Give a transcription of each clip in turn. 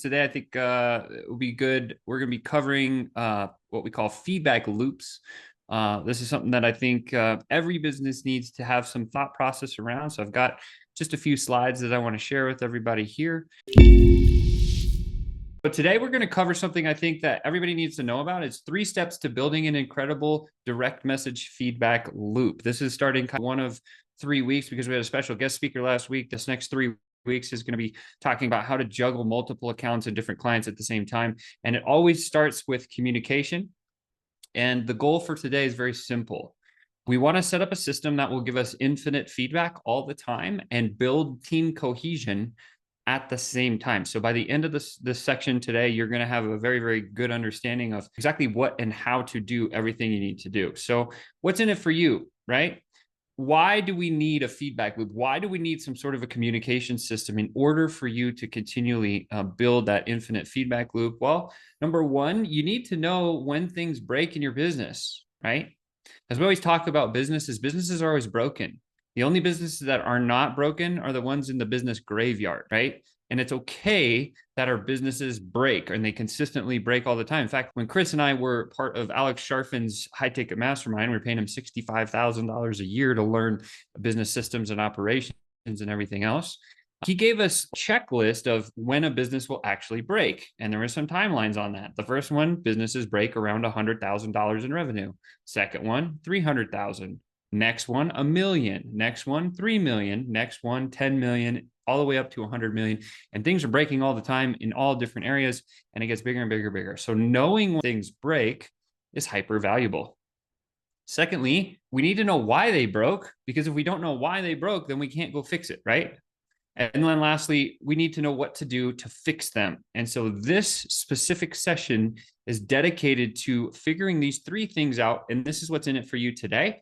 Today, I think it will be good. We're going to be covering what we call feedback loops. This is something that I think every business needs to have some thought process around. So I've got just a few slides that I want to share with everybody here. But today we're going to cover something I think that everybody needs to know about. It's 3 steps to building an incredible direct message feedback loop. This is starting one of 3 weeks because we had a special guest speaker last week. This next 3 weeks is going to be talking about how to juggle multiple accounts and different clients at the same time. And it always starts with communication. And the goal for today is very simple. We want to set up a system that will give us infinite feedback all the time and build team cohesion at the same time. So by the end of this section today, you're going to have a very, very good understanding of exactly what and how to do everything you need to do. So what's in it for you, right? Why do we need a feedback loop? Why do we need some sort of a communication system in order for you to continually build that infinite feedback loop? Well, number one, you need to know when things break in your business, right? As we always talk about businesses are always broken. The only businesses that are not broken are the ones in the business graveyard, right? And it's okay that our businesses break and they consistently break all the time. In fact, when Chris and I were part of Alex Sharfin's high ticket mastermind, we were paying him $65,000 a year to learn business systems and operations and everything else. He gave us a checklist of when a business will actually break. And there were some timelines on that. The first one, businesses break around $100,000 in revenue. Second one, 300,000. Next one, $1 million. Next one, $3 million. Next one, 10 million, all the way up to 100 million. And things are breaking all the time in all different areas, and it gets bigger and bigger and bigger. So knowing when things break is hyper valuable. Secondly, we need to know why they broke, because if we don't know why they broke, then we can't go fix it, right? And then lastly, we need to know what to do to fix them. And so this specific session is dedicated to figuring these 3 things out. And this is what's in it for you today.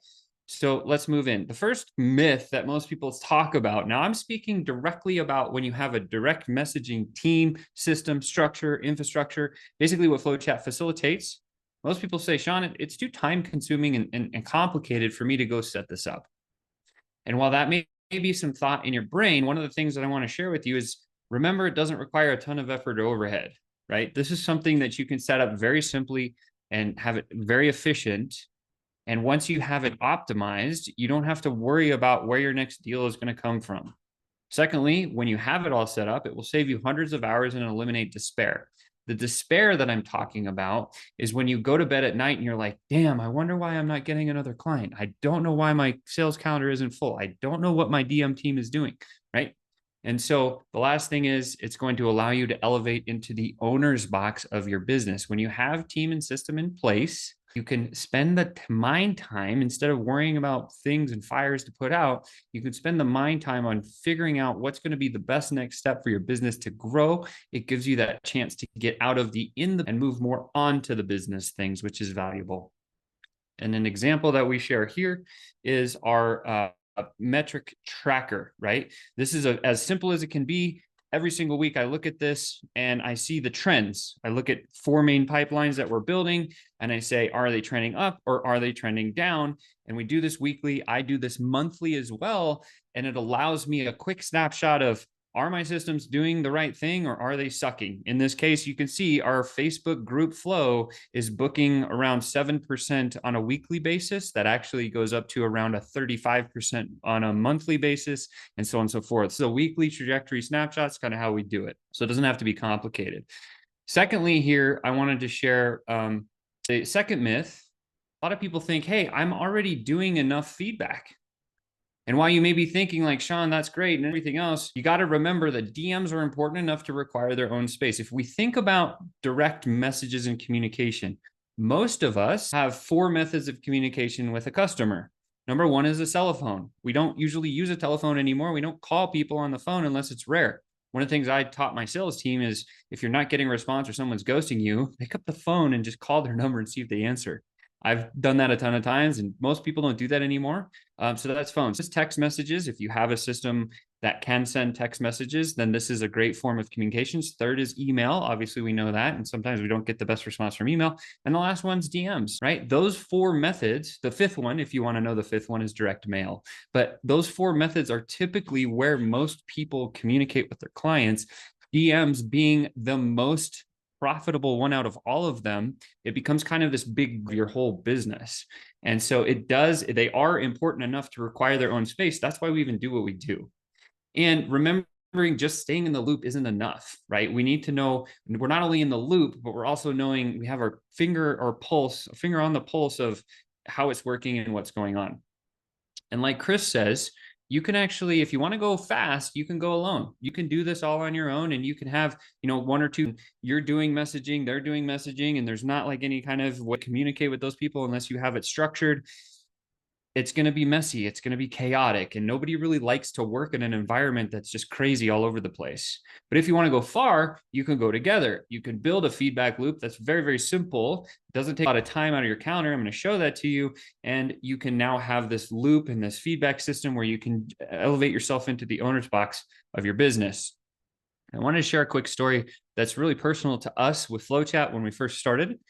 So let's move in. The first myth that most people talk about, now I'm speaking directly about when you have a direct messaging team, system, structure, infrastructure, basically what FlowChat facilitates. Most people say, Sean, it's too time consuming and complicated for me to go set this up. And while that may be some thought in your brain, one of the things that I want to share with you is remember, it doesn't require a ton of effort or overhead, right? This is something that you can set up very simply and have it very efficient. And once you have it optimized, you don't have to worry about where your next deal is going to come from. Secondly, when you have it all set up, it will save you hundreds of hours and eliminate despair. The despair that I'm talking about is when you go to bed at night and you're like, damn, I wonder why I'm not getting another client. I don't know why my sales calendar isn't full. I don't know what my DM team is doing, right? And so the last thing is it's going to allow you to elevate into the owner's box of your business. When you have team and system in place, you can spend the mind time instead of worrying about things and fires to put out. You can spend the mind time on figuring out what's going to be the best next step for your business to grow. It gives you that chance to get out of the and move more onto the business things, which is valuable. And an example that we share here is our metric tracker, right? This is as simple as it can be. Every single week, I look at this and I see the trends. I look at 4 main pipelines that we're building and I say, are they trending up or are they trending down? And we do this weekly. I do this monthly as well. And it allows me a quick snapshot of, are my systems doing the right thing or are they sucking? In this case, you can see our Facebook group flow is booking around 7% on a weekly basis. That actually goes up to around a 35% on a monthly basis, and so on and so forth. So weekly trajectory snapshots, kind of how we do it. So it doesn't have to be complicated. Secondly, here, I wanted to share the second myth. A lot of people think, hey, I'm already doing enough feedback. And while you may be thinking like, Sean, that's great and everything else, you got to remember that DMs are important enough to require their own space. If we think about direct messages and communication, most of us have 4 methods of communication with a customer. Number 1 is a cell phone. We don't usually use a telephone anymore. We don't call people on the phone unless it's rare. One of the things I taught my sales team is if you're not getting a response or someone's ghosting you, pick up the phone and just call their number and see if they answer. I've done that a ton of times, and most people don't do that anymore. So that's phones. Just text messages. If you have a system that can send text messages, then this is a great form of communications. Third is email. Obviously, we know that, and sometimes we don't get the best response from email. And the last one's DMs, right? Those 4 methods, the 5th one, if you want to know, the 5th one is direct mail. But those 4 methods are typically where most people communicate with their clients. DMs being the most profitable one out of all of them, it becomes kind of this big, your whole business. And so they are important enough to require their own space. That's why we even do what we do. And remembering just staying in the loop isn't enough, right? We need to know we're not only in the loop, but we're also knowing we have our finger on the pulse of how it's working and what's going on. And like Chris says, you can actually, if you want to go fast, you can go alone. You can do this all on your own, and you can have, one or two, you're doing messaging, they're doing messaging, and there's not like any kind of way to communicate with those people unless you have it structured. It's going to be messy. It's going to be chaotic, and nobody really likes to work in an environment that's just crazy all over the place. But if you want to go far, you can go together. You can build a feedback loop that's very, very simple. It doesn't take a lot of time out of your calendar. I'm going to show that to you. And you can now have this loop and this feedback system where you can elevate yourself into the owner's box of your business. I wanted to share a quick story that's really personal to us with FlowChat when we first started.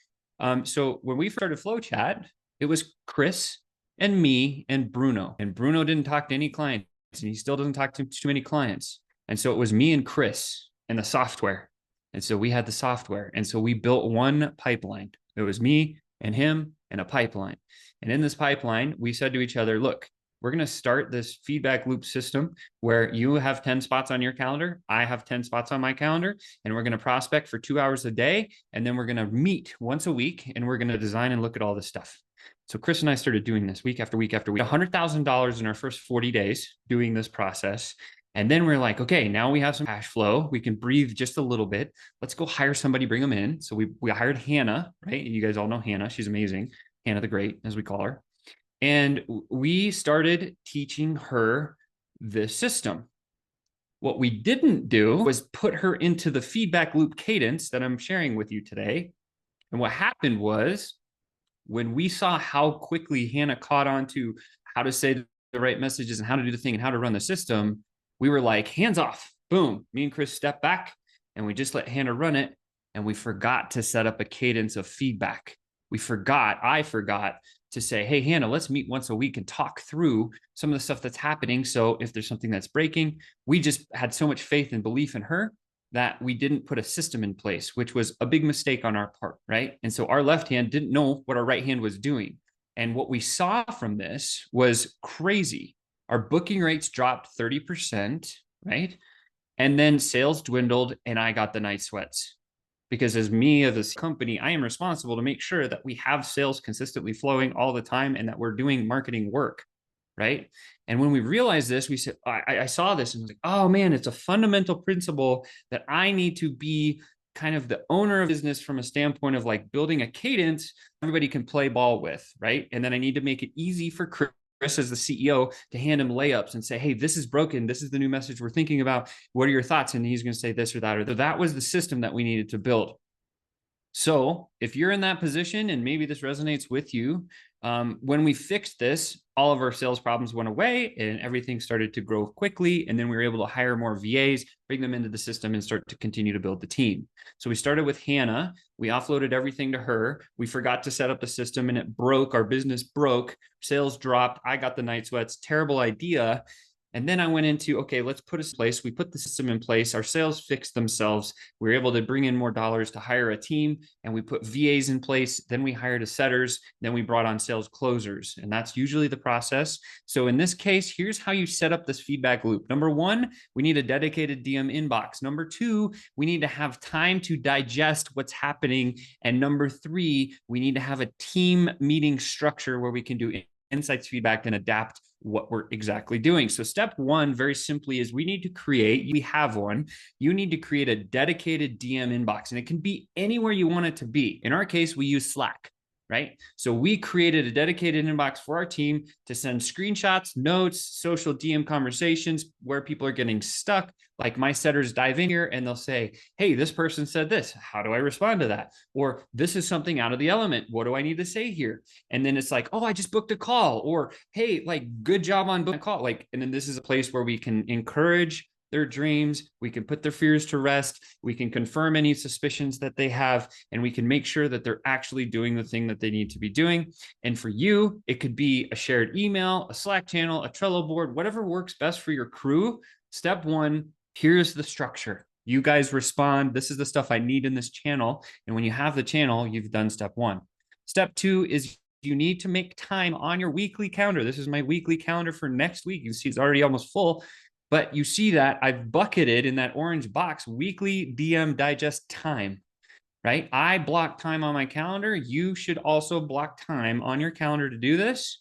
So when we started FlowChat, it was Chris and me and Bruno. And Bruno didn't talk to any clients, and he still doesn't talk to too many clients. And so it was me and Chris and the software. And so we had the software. And so we built one pipeline. It was me and him and a pipeline. And in this pipeline, we said to each other, look, we're going to start this feedback loop system where you have 10 spots on your calendar. I have 10 spots on my calendar, and we're going to prospect for 2 hours a day. And then we're going to meet once a week, and we're going to design and look at all this stuff. So Chris and I started doing this week after week after week, $100,000 in our first 40 days doing this process. And then we're like, okay, now we have some cash flow. We can breathe just a little bit. Let's go hire somebody, bring them in. So we hired Hannah, right? You guys all know Hannah. She's amazing. Hannah the Great, as we call her. And we started teaching her this system. What we didn't do was put her into the feedback loop cadence that I'm sharing with you today. And what happened was, when we saw how quickly Hannah caught on to how to say the right messages and how to do the thing and how to run the system, we were like, hands off. Boom. Me and Chris stepped back, and we just let Hannah run it. And we forgot to set up a cadence of feedback. I forgot to say, hey, Hannah, let's meet once a week and talk through some of the stuff that's happening. So if there's something that's breaking, we just had so much faith and belief in her that we didn't put a system in place, which was a big mistake on our part, right? And so our left hand didn't know what our right hand was doing. And what we saw from this was crazy. Our booking rates dropped 30%, right? And then sales dwindled, and I got the night sweats. Because as me, as a company, I am responsible to make sure that we have sales consistently flowing all the time and that we're doing marketing work, right? And when we realized this, we said, I saw this and was like, oh man, it's a fundamental principle that I need to be kind of the owner of business from a standpoint of like building a cadence everybody can play ball with, right? And then I need to make it easy for Chris as the CEO to hand him layups and say, hey, this is broken. This is the new message we're thinking about. What are your thoughts? And he's going to say this or that, or that was the system that we needed to build. So if you're in that position, and maybe this resonates with you, when we fixed this, all of our sales problems went away and everything started to grow quickly. And then we were able to hire more VAs, bring them into the system, and start to continue to build the team. So we started with Hannah. We offloaded everything to her. We forgot to set up the system, and it broke. Our business broke. Sales dropped. I got the night sweats. Terrible idea. And then I went into, okay, let's put this in place. We put the system in place. Our sales fixed themselves. We were able to bring in more dollars to hire a team, and we put VAs in place. Then we hired a setters. Then we brought on sales closers. And that's usually the process. So in this case, here's how you set up this feedback loop. Number one, we need a dedicated DM inbox. Number two, we need to have time to digest what's happening. And number three, we need to have a team meeting structure where we can do insights, feedback, and adapt what we're exactly doing. So step one, very simply, is we have one. You need to create a dedicated DM inbox, and it can be anywhere you want it to be. In our case, we use Slack, right? So we created a dedicated inbox for our team to send screenshots, notes, social DM conversations where people are getting stuck. Like my setters dive in here and they'll say, hey, this person said this. How do I respond to that? Or this is something out of the element. What do I need to say here? And then it's like, oh, I just booked a call. Or, hey, like, good job on booking a call. Like, and then this is a place where we can encourage their dreams. We can put their fears to rest. We can confirm any suspicions that they have, and we can make sure that they're actually doing the thing that they need to be doing. And for you, it could be a shared email, a Slack channel, a Trello board, whatever works best for your crew. Step one, here's the structure. You guys respond. This is the stuff I need in this channel. And when you have the channel, you've done step one. Step two is you need to make time on your weekly calendar. This is my weekly calendar for next week. You see it's already almost full, but you see that I've bucketed in that orange box weekly DM digest time, right? I block time on my calendar. You should also block time on your calendar to do this.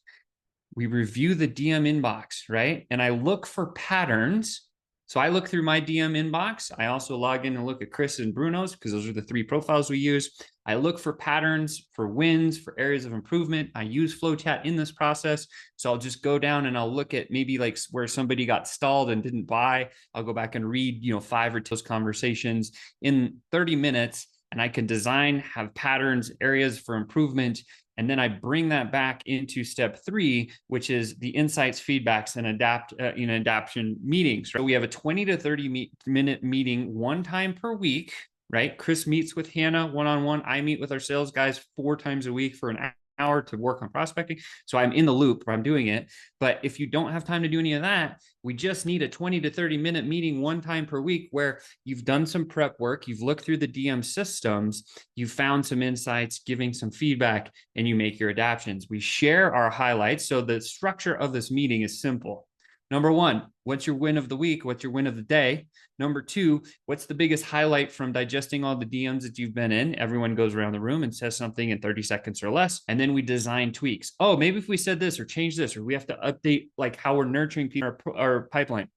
We review the DM inbox, right? And I look for patterns. So I look through my DM inbox. I also log in and look at Chris and Bruno's because those are the 3 profiles we use. I look for patterns, for wins, for areas of improvement. I use FlowChat in this process. So I'll just go down and I'll look at maybe like where somebody got stalled and didn't buy. I'll go back and read, 5 or 2 conversations in 30 minutes, and I can design, have patterns, areas for improvement. And then I bring that back into step 3, which is the insights, feedbacks, and adaptation meetings. So we have a 20 to 30 minute meeting 1 time per week, right? Chris meets with Hannah one-on-one. I meet with our sales guys 4 times a week for an hour to work on prospecting. So I'm in the loop where I'm doing it. But if you don't have time to do any of that, we just need a 20 to 30 minute meeting 1 time per week where you've done some prep work, you've looked through the DM systems, you've found some insights, giving some feedback, and you make your adaptions. We share our highlights. So the structure of this meeting is simple. Number 1, what's your win of the week? What's your win of the day? Number 2, what's the biggest highlight from digesting all the DMs that you've been in? Everyone goes around the room and says something in 30 seconds or less. And then we design tweaks. Oh, maybe if we said this or change this, or we have to update like how we're nurturing people, our pipeline,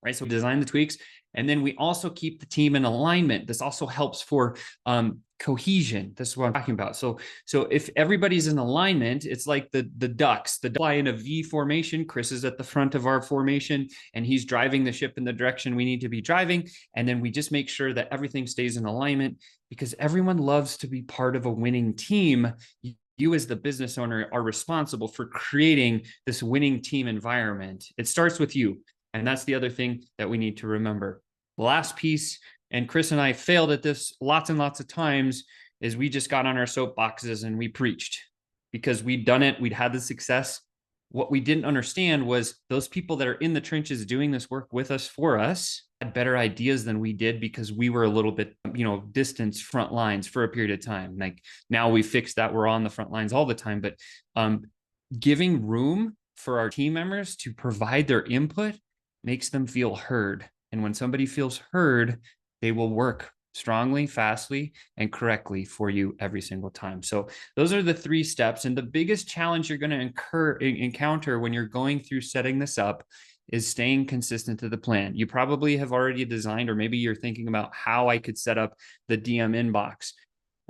right? So we design the tweaks. And then we also keep the team in alignment. This also helps for cohesion. This is what I'm talking about. So if everybody's in alignment, it's like the ducks. The ducks fly in a V formation. Chris is at the front of our formation, and he's driving the ship in the direction we need to be driving. And then we just make sure that everything stays in alignment, because everyone loves to be part of a winning team. You as the business owner are responsible for creating this winning team environment. It starts with you. And that's the other thing that we need to remember. The last piece, and Chris and I failed at this lots and lots of times, is we just got on our soapboxes and we preached because we'd done it. We'd had the success. What we didn't understand was those people that are in the trenches doing this work with us, for us, had better ideas than we did because we were a little bit, distance front lines for a period of time. Like now we fixed that. We're on the front lines all the time, but giving room for our team members to provide their input makes them feel heard. And when somebody feels heard, they will work strongly, fastly, and correctly for you every single time. So those are the 3 steps. And the biggest challenge you're going to encounter when you're going through setting this up is staying consistent to the plan. You probably have already designed, or maybe you're thinking about how I could set up the DM inbox.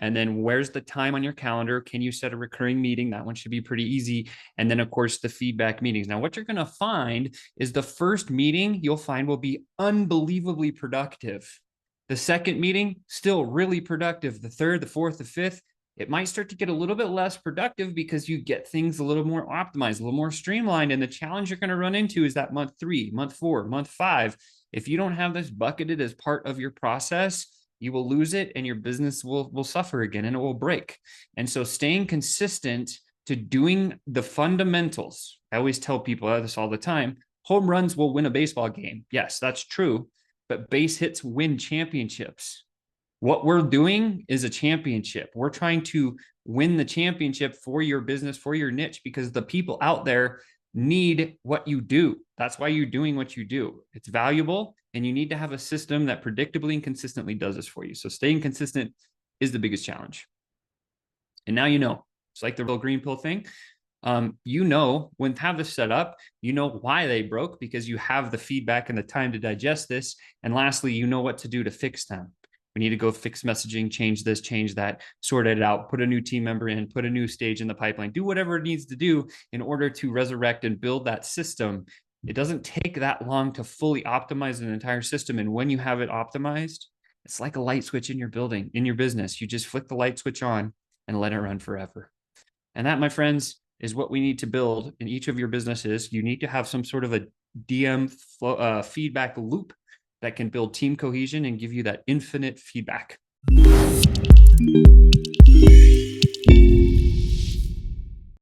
And then where's the time on your calendar? Can you set a recurring meeting? That one should be pretty easy. And then, of course, the feedback meetings. Now, what you're going to find is the first meeting you'll find will be unbelievably productive. The second meeting, still really productive. The third, the fourth, the fifth, it might start to get a little bit less productive because you get things a little more optimized, a little more streamlined. And the challenge you're going to run into is that month 3, month 4, month 5. If you don't have this bucketed as part of your process, you will lose it and your business will suffer again and it will break. And so staying consistent to doing the fundamentals. I always tell people this all the time. Home runs will win a baseball game. Yes, that's true. But base hits win championships. What we're doing is a championship. We're trying to win the championship for your business, for your niche, because the people out there need what you do. That's why you're doing what you do. It's valuable, and you need to have a system that predictably and consistently does this for you. So staying consistent is the biggest challenge. And now it's like the real green pill thing. When you have this set up, you know why they broke because you have the feedback and the time to digest this. And lastly, you know what to do to fix them. We need to go fix messaging, change this, change that, sort it out, put a new team member in, put a new stage in the pipeline, do whatever it needs to do in order to resurrect and build that system. It doesn't take that long to fully optimize an entire system. And when you have it optimized, it's like a light switch in your building, in your business. You just flick the light switch on and let it run forever. And that, my friends, is what we need to build in each of your businesses. You need to have some sort of a DM feedback loop that can build team cohesion and give you that infinite feedback.